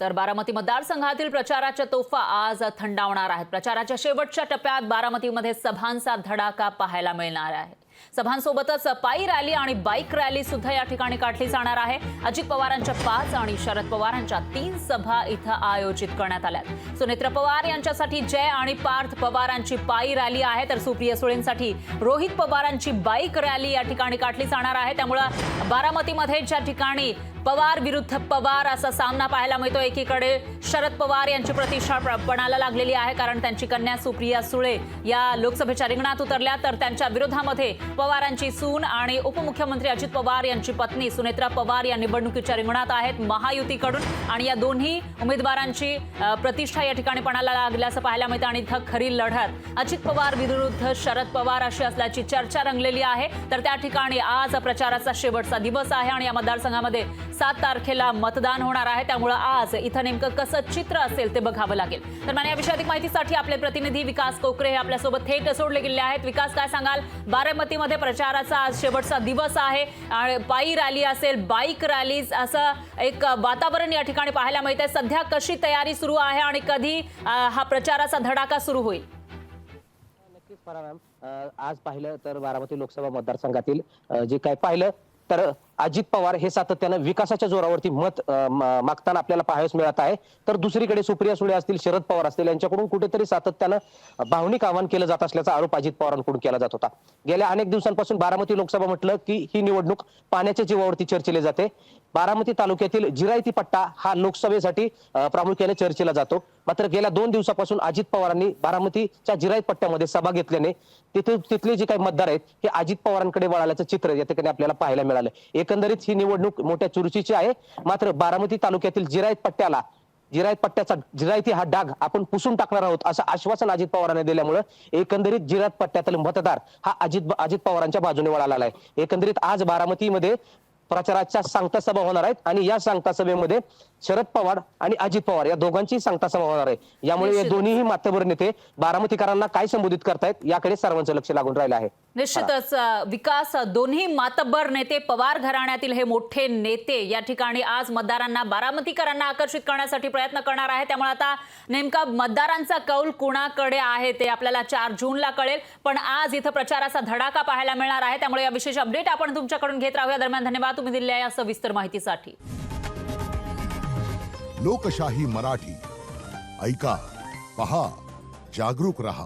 तर बारामती मतदारसंघातील प्रचाराच्या तोफा आज थंडावणार आहेत। प्रचाराच्या शेवटच्या टप्प्यात बारामतीमध्ये सभांचा धडाका पाहायला मिळणार आहे। सभांसोबतच पायी रॅली आणि बाईक रॅली सुद्धा या ठिकाणी काढली जाणार आहे। अजित पवारांच्या 5 आणि शरद पवारांच्या 3 सभा इथं आयोजित करण्यात आल्यात। सुनेत्र पवार यांच्यासाठी जय आणि पार्थ पवारांची पायी रॅली आहे, तर सुप्रिया सुळेंसाठी रोहित पवारांची बाईक रॅली या ठिकाणी काढली जाणार आहे। त्यामुळे बारामतीमध्ये ज्या ठिकाणी पवार विरुद्ध पवार असा सामना पाहायला मिळतो, एकीकडे शरद पवार यांची प्रतिष्ठा पणाला लागलेली आहे, कारण त्यांची कन्या सुप्रिया सुळे या लोकसभेच्या रिंगणात उतरल्या, तर त्यांच्या विरोधामध्ये पवारांची सून आणि उपमुख्यमंत्री अजित पवार यांची पत्नी सुनेत्रा पवार या निवडणुकीच्या रिंगणात आहेत महायुतीकडून, आणि या दोन्ही उमेदवारांची प्रतिष्ठा या ठिकाणी पणाला लागल्याचं पाहायला मिळतं। आणि इथं खरी लढत अजित पवार विरुद्ध शरद पवार अशी असल्याची चर्चा रंगलेली आहे। तर त्या ठिकाणी आज प्रचाराचा शेवटचा दिवस आहे आणि या मतदारसंघामध्ये 7 तारखेला मतदान होणार आहे। त्यामुळे आज इथं नेमकं कसं चित्र असेल ते बघावं लागेल। तर या विषयी अधिक माहितीसाठी आपले प्रतिनिधी विकास कोकरे हे आपल्यासोबत थेट जोडले गेले आहेत। विकास, काय सांगाल? बारामतीमध्ये प्रचाराचा आज शेवटचा दिवस आहे, पायी रॅली असेल, बाईक रॅली, असं एक वातावरण या ठिकाणी पाहायला मिळतंय। सध्या कशी तयारी सुरू आहे आणि कधी हा प्रचाराचा धडाका सुरू होईल? नक्कीच परा मॅम, आज पाहिलं तर बारामती लोकसभा मतदारसंघातील जे काय पाहिलं तर अजित पवार हे सातत्यानं विकासाच्या जोरावरती मत मागताना आपल्याला पाहायला मिळत आहे, तर दुसरीकडे सुप्रिया सुळे असतील, शरद पवार असतील, यांच्याकडून कुठेतरी सातत्यानं भावनिक आवाहन केलं जात असल्याचा आरोप अजित पवारांकडून केला जात होता। गेल्या अनेक दिवसांपासून बारामती लोकसभा म्हटलं की ही निवडणूक पाण्याच्या जीवावरती चर्चेली जाते। बारामती तालुक्यातील जिरायती पट्टा हा लोकसभेसाठी प्रामुख्याने चर्चेला जातो, मात्र गेल्या 2 दिवसापासून अजित पवारांनी बारामतीच्या जिरायत पट्ट्यामध्ये सभा घेतल्याने तिथले जे काही मतदार आहेत हे अजित पवारांकडे वळाल्याचं चित्र या ठिकाणी आपल्याला पाहायला मिळालं। एकंदरीत ही निवडणूक मोठ्या चुरशीची आहे, मात्र बारामती तालुक्यातील जिरायत पट्ट्याचा जिरायती हा डाग आपण पुसून टाकणार आहोत असं आश्वासन अजित पवारांनी दिल्यामुळे एकंदरीत जिरायत पट्ट्यातील मतदार हा अजित पवारांच्या बाजूने वळाला आहे। एकंदरीत आज बारामतीमध्ये प्रचाराच्या सांगता सभा होणार आहेत आणि या सांगता सभेमध्ये शरद पवार आणि अजित पवार या दोघांची सांगता सभा होणार आहे। यामुळे या दोन्ही मातबर नेते बारामतीकरांना काय संबोधित करतायत याकडे सर्वांचं लक्ष लागून राहिलं आहे। निश्चितच विकास, दोन्ही मातब्बर नेते, पवार घराण्यातील हे मोठे नेते या ठिकाणी आज मतदारांना, बारामतीकरांना आकर्षित करण्यासाठी प्रयत्न करणार आहे। त्यामुळे आता नेमका मतदारांचा कौल कुणाकडे आहे ते आपल्याला 4 जूनला कळेल, पण आज इथं प्रचाराचा धडाका पाहायला मिळणार आहे। त्यामुळे या विशेष अपडेट आपण तुमच्याकडून घेत राहूया। दरम्यान धन्यवाद तुम्ही दिलेल्या या सविस्तर माहितीसाठी। लोकशाही मराठी ऐका, पहा, जागरूक रहा।